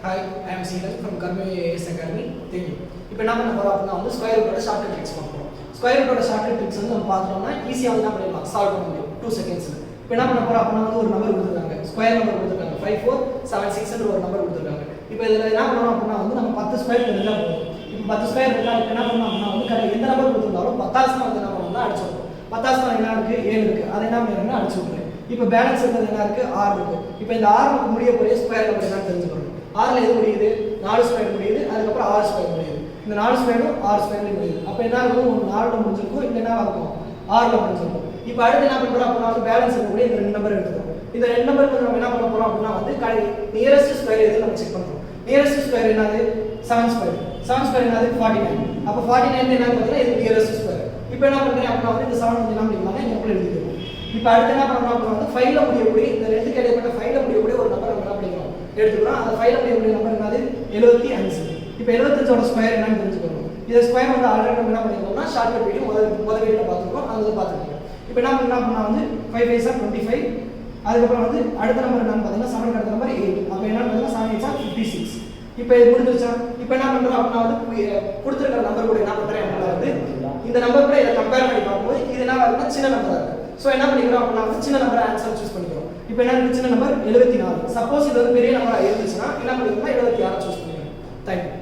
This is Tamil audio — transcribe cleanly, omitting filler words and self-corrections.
Hi, I am Seelan from Karma AS Academy. Thank you. இப்போ என்ன பண்ண போறோம் அப்படின்னா வந்து ஸ்கொயர் ரூட்டோட ஷார்ட்கட் ட்ரிக்ஸ் பார்ப்போம். ஸ்கொயர் ரூட்டோட ஷார்ட்கட் ட்ரிக்ஸ் வந்து நம்ம பார்த்தோம்னா ஈஸியா வந்து என்ன பண்ணிடலாம் சால்வ் பண்ண முடியும் 2 செகண்ட்ஸ்ல. இப்போ என்ன பண்ண போறோம் அப்படின்னா வந்து ஒரு நம்பர் கொடுத்திருக்காங்க. ஸ்கொயர் நம்பர் கொடுத்திருக்காங்க 5476 ன்ற ஒரு நம்பர் கொடுத்திருக்காங்க. இப்போ இதுல என்ன பண்ணனும் அப்படின்னா வந்து நம்ம 10 ஸ்கொயர் தெரிஞ்சா போதும். இப்போ 10 ஸ்கொயர் தெரிஞ்சா என்ன பண்ணனும் அப்படின்னா வந்து எந்த நம்பர் கொடுத்திருந்தாலும் 10 வந்து என்ன பண்ணனும்னா அடிச்சிடணும். 10 என்ன இருக்கு 7 இருக்கு. அதை என்ன பண்ணனும்னா அடிச்சு விட்டுறேன். இப்போ பேலன்ஸ் இருக்கிறது என்ன இருக்கு 6 இருக்கு. இப்போ இந்த 6 முடிய போற ஸ்கொயர் நம்பர் என்னன்னு தெரிஞ்சுக்கணும். 6ல எது முடியுது 4 ஸ்கொயர் முடியுது, அதுக்கப்புறம் 6 ஸ்கொயர் முடியுது. இந்த 4 ஸ்கொயரும் 6 ஸ்கொயர்ல முடியுது. அப்ப என்ன ஆகும் 4ல முடிஞ்சிருக்கும், இங்க என்ன ஆகும் 6ல முடிஞ்சிருக்கும். இப்போ அடுத்து என்ன பண்றோம் அப்படினா வந்து பேலன்ஸ் இருக்கக்கூடிய இந்த ரெண்டு நம்பர் எடுத்துக்கிறோம். இந்த ரெண்டு நம்பருக்கு நம்ம என்ன பண்ண போறோம் அப்படினா வந்து நியரஸ்ட் ஸ்கொயர் எது நம்ம செக் பண்றோம். நியரஸ்ட் ஸ்கொயர் என்னது 7 ஸ்கொயர். 7 ஸ்கொயர் என்னது 49. அப்ப 49 என்ன பார்த்தீங்கன்னா இது நியரஸ்ட் ஸ்கொயர். இப்போ என்ன பண்றேன் அப்படினா வந்து இந்த 7 வந்து என்ன பண்ணிக்கலாம் இங்க உள்ள எழுதிக்கிறோம். இப்போ அடுத்து என்ன பண்றோம் அப்படினா வந்து 5ல முடியக்கூடிய இந்த ரெண்டுக்கு இடைப்பட்ட 5ல முடியக்கூடிய ஒரு நம்பர் நம்ம என்ன பண்ணிக்கிறோம் எடுத்துக்கிறோம். அந்த 5ல முடியக்கூடிய நம்பர் என்னது 75. இப்போ 75 ஓட ஸ்கொயர் என்னன்னு தெரிஞ்சுக்கணும். இந்த ஸ்கொயர் வந்து ஆல்ரெடி நம்ம என்ன பண்ணிருக்கோம்னா ஷார்ட்கட் வீடியோ முதல் வீடியோல பார்த்துருக்கோம். அதை பார்த்துக்கோங்க. இப்போ என்ன பண்ணா வந்து 5 5 are 25. அதுக்கப்புறம் வந்து அடுத்த நம்பர் என்னன்னு பார்த்தீங்கன்னா 7 அடுத்த நம்பர் 8. அப்போ என்ன பார்த்தீங்கன்னா 7 8 are 56. இப்போ இது முடிஞ்சிருச்சா? இப்போ என்ன பண்றோம் அப்படினா வந்து கொடுத்திருக்கிற நம்பர் கூட என்ன பண்றேன் அப்படினா வந்து இந்த நம்பர் கூட இத கம்பேர் பண்ணி பார்க்கும்போது இது என்ன வருதுன்னா சின்ன நம்பரா இருக்கு. சோ என்ன பண்ணிக்கிறோம் அப்படினா வந்து சின்ன நம்பர் ஆன்சர் சூஸ் பண்ணிக்கிறோம். இப்போ என்ன சின்ன நம்பர் 74. சப்போஸ் இது வந்து பெரிய நம்பரா இருந்துச்சுனா என்ன பண்ணிக்கிறோம் 76 சூஸ் பண்ணிக்கிறோம். Thank you.